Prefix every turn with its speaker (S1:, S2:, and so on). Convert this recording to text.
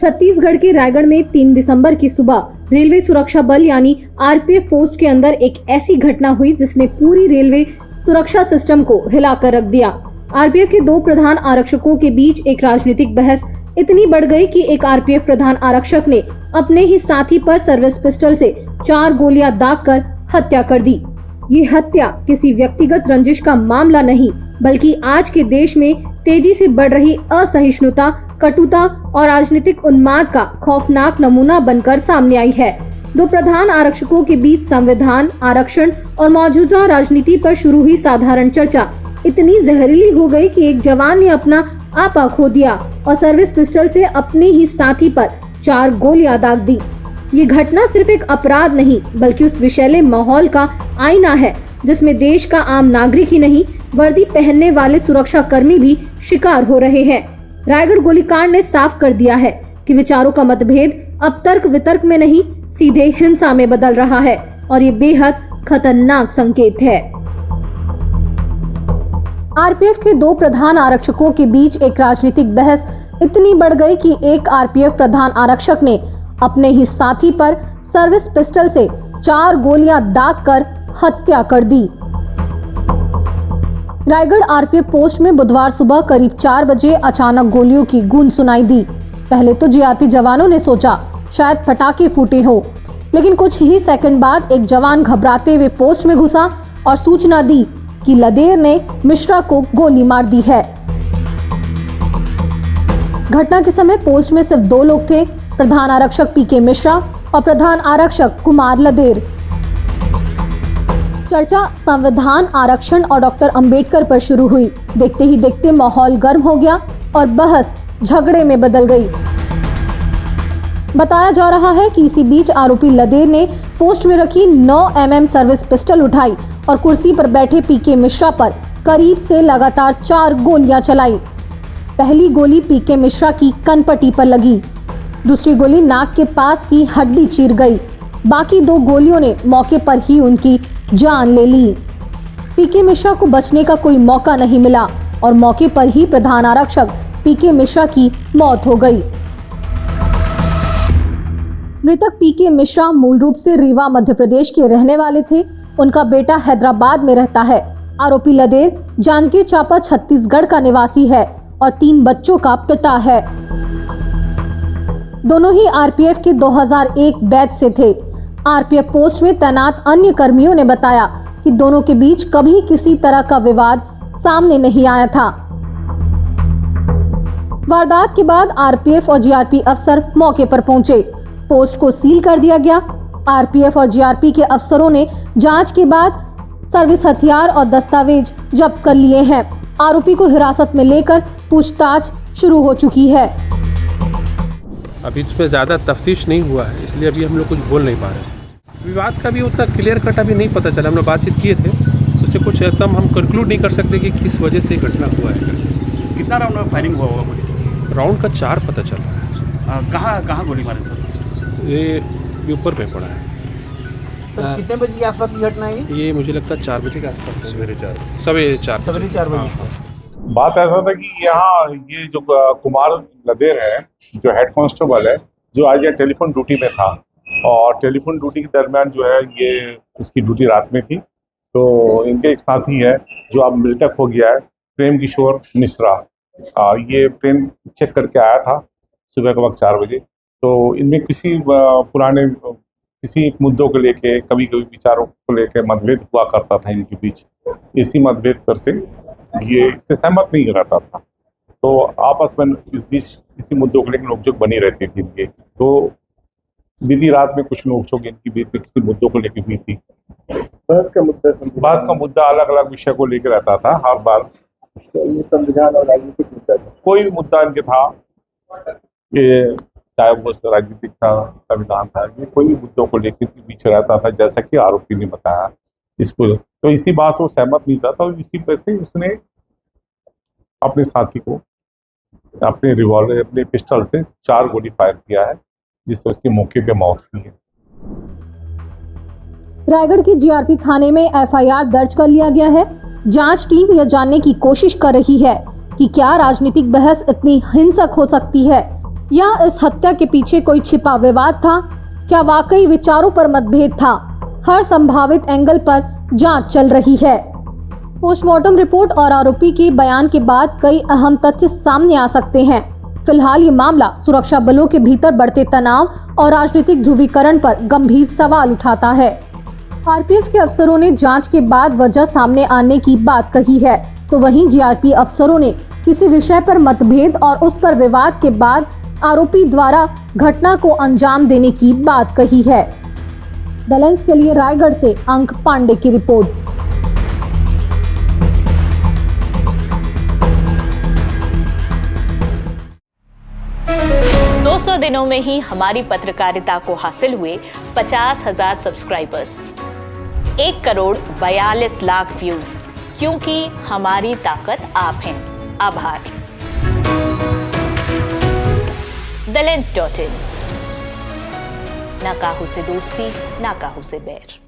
S1: छत्तीसगढ़ के रायगढ़ में 3 दिसंबर की सुबह रेलवे सुरक्षा बल यानी आरपीएफ पोस्ट के अंदर एक ऐसी घटना हुई जिसने पूरी रेलवे सुरक्षा सिस्टम को हिलाकर रख दिया। आरपीएफ के 2 प्रधान आरक्षकों के बीच एक राजनीतिक बहस इतनी बढ़ गई कि एक आरपीएफ प्रधान आरक्षक ने अपने ही साथी पर सर्विस पिस्टल से 4 गोलियां दागकर हत्या कर दी। ये हत्या किसी व्यक्तिगत रंजिश का मामला नहीं, बल्कि आज के देश में तेजी से बढ़ रही असहिष्णुता, कटुता और राजनीतिक उन्माद का खौफनाक नमूना बनकर सामने आई है। 2 प्रधान आरक्षकों के बीच संविधान, आरक्षण और मौजूदा राजनीति पर शुरू हुई साधारण चर्चा इतनी जहरीली हो गई कि एक जवान ने अपना आपा खो दिया और सर्विस पिस्टल से अपने ही साथी पर 4 गोलियां दाग दी। ये घटना सिर्फ एक अपराध नहीं, बल्कि उस विषैले माहौल का आईना है जिसमें देश का आम नागरिक ही नहीं, वर्दी पहनने वाले सुरक्षा कर्मी भी शिकार हो रहे हैं। रायगढ़ गोलीकांड ने साफ कर दिया है कि विचारों का मतभेद अब तर्क वितर्क में नहीं, सीधे हिंसा में बदल रहा है और ये बेहद खतरनाक संकेत है। आरपीएफ के 2 प्रधान आरक्षकों के बीच एक राजनीतिक बहस इतनी बढ़ गई कि एक आरपीएफ प्रधान आरक्षक ने अपने ही साथी पर सर्विस पिस्टल से 4 गोलियां दागकर हत्या कर दी। रायगढ़ आरपीएफ पोस्ट में बुधवार सुबह करीब 4 बजे अचानक गोलियों की गूंज सुनाई दी। पहले तो जीआरपी जवानों ने सोचा शायद पटाखे फूटे हो, लेकिन कुछ ही सेकंड बाद एक जवान घबराते हुए पोस्ट में घुसा और सूचना दी कि लदेर ने मिश्रा को गोली मार दी है। घटना के समय पोस्ट में सिर्फ 2 लोग थे, प्रधान आरक्षक पीके मिश्रा और प्रधान आरक्षक कुमार लदेर। चर्चा संविधान, आरक्षण और डॉक्टर अंबेडकर पर शुरू हुई। देखते ही देखते माहौल गर्म हो गया और बहस झगड़े में बदल गई। बताया जा रहा है कि इसी बीच आरोपी लदेर ने पोस्ट में रखी 9 mm सर्विस पिस्टल उठाई और कुर्सी पर बैठे पीके मिश्रा पर करीब से लगातार 4 गोलियां चलाई। पहली गोली पीके मिश्रा की कनपट्टी पर लगी, दूसरी गोली नाक के पास की हड्डी चीर गई। बाकी 2 गोलियों ने मौके पर ही उनकी जान ले ली। पीके मिश्रा को बचने का कोई मौका नहीं मिला और मौके पर ही प्रधान आरक्षक पीके मिश्रा की मौत हो गई। मृतक पीके मिश्रा मूल रूप से रीवा मध्य प्रदेश के रहने वाले थे। उनका बेटा हैदराबाद में रहता है। आरोपी लदेर जांजगीर चांपा छत्तीसगढ़ का निवासी है और 3 बच्चों का पिता है। दोनों ही आरपीएफ के 2001 बैच से थे। आरपीएफ पोस्ट में तैनात अन्य कर्मियों ने बताया कि दोनों के बीच कभी किसी तरह का विवाद सामने नहीं आया था। वारदात के बाद आरपीएफ और जीआरपी अफसर मौके पर पहुंचे। पोस्ट को सील कर दिया गया। आरपीएफ और जीआरपी के अफसरों ने जांच के बाद सर्विस हथियार और दस्तावेज जब्त कर लिए हैं। आरोपी को हिरासत में लेकर पूछताछ शुरू हो चुकी है।
S2: अभी इसमें ज़्यादा तफ्तीश नहीं हुआ है, इसलिए अभी हम लोग कुछ बोल नहीं पा रहे। विवाद का भी उतना क्लियर कट अभी नहीं पता चला। हम लोग बातचीत किए थे, उससे कुछ एकदम हम कंक्लूड नहीं कर सकते कि किस वजह से घटना हुआ है।
S3: कितना राउंड में फायरिंग हुआ होगा? कुछ
S2: राउंड का 4 पता चल रहा है।
S3: कहाँ गोली मारे सर?
S2: ये ऊपर पे पड़ा है।
S3: सर कितने बजे के आसपास की घटना है?
S2: ये मुझे लगता है 4 बजे के आसपास।
S3: सवेरे 4
S2: बजे।
S4: बात ऐसा था कि यहाँ ये जो कुमार लदेर है, जो हेड कांस्टेबल है, जो आज यहाँ टेलीफोन ड्यूटी में था और टेलीफोन ड्यूटी के दरमियान जो है ये उसकी ड्यूटी रात में थी। तो इनके एक साथी है जो अब मृतक हो गया है, प्रेम किशोर मिश्रा। ये ट्रेन चेक करके आया था सुबह के वक्त 4 बजे। तो इनमें किसी पुराने किसी मुद्दों को लेके, कभी कभी विचारों को लेके मतभेद हुआ करता था इनके बीच। इसी मतभेद पर से ये इससे सहमत नहीं रहता था, तो आपस में इस बीच इसी मुद्दों को लेकर नोकझोंक बनी रहती थी इनकी। तो बीती रात में कुछ नोकझोंक इनकी बीच में किसी मुद्दों को लेकर हुई थी। बहस का मुद्दा अलग अलग विषय को लेकर रहता था हर बार।
S5: तो ये संविधान और राजनीतिक मुद्दा था,
S4: कोई भी मुद्दा इनके था, ये चाहे वो राजनीतिक था, संविधान था, ये कोई भी मुद्दों को लेकर पीछे रहता था, जैसा कि आरोपी ने बताया इसको। तो इसी बात से वो सहमत नहीं था, तो इसी वजह से उसने अपने साथी को अपने रिवॉल्वर, अपने पिस्टल से 4 गोली फायर किया है, जिससे उसकी मौके पे मौत हुई है।
S1: रायगढ़ के जीआरपी थाने में एफआईआर दर्ज कर लिया गया है। जांच टीम यह जानने की कोशिश कर रही है कि क्या राजनीतिक बहस इतनी हिंसक हो सकती है। या इस हत्या के पीछे कोई छिपा विवाद था? क्या वाकई विचारों पर मतभेद था? हर संभावित एंगल पर जांच चल रही है। पोस्टमार्टम रिपोर्ट और आरोपी के बयान के बाद कई अहम तथ्य सामने आ सकते हैं। फिलहाल ये मामला सुरक्षा बलों के भीतर बढ़ते तनाव और राजनीतिक ध्रुवीकरण पर गंभीर सवाल उठाता है। आरपीएफ के अफसरों ने जांच के बाद वजह सामने आने की बात कही है, तो वहीं जीआरपी अफसरों ने किसी विषय पर मतभेद और उस पर विवाद के बाद आरोपी द्वारा घटना को अंजाम देने की बात कही है। द लेंस के लिए रायगढ़ से अंक पांडे की रिपोर्ट।
S6: 200 दिनों में ही हमारी पत्रकारिता को हासिल हुए 50,000 सब्सक्राइबर्स, 1,42,00,000 व्यूज, क्योंकि हमारी ताकत आप हैं। आभार। thelens.in, ना काहू से दोस्ती, ना काहू से बैर।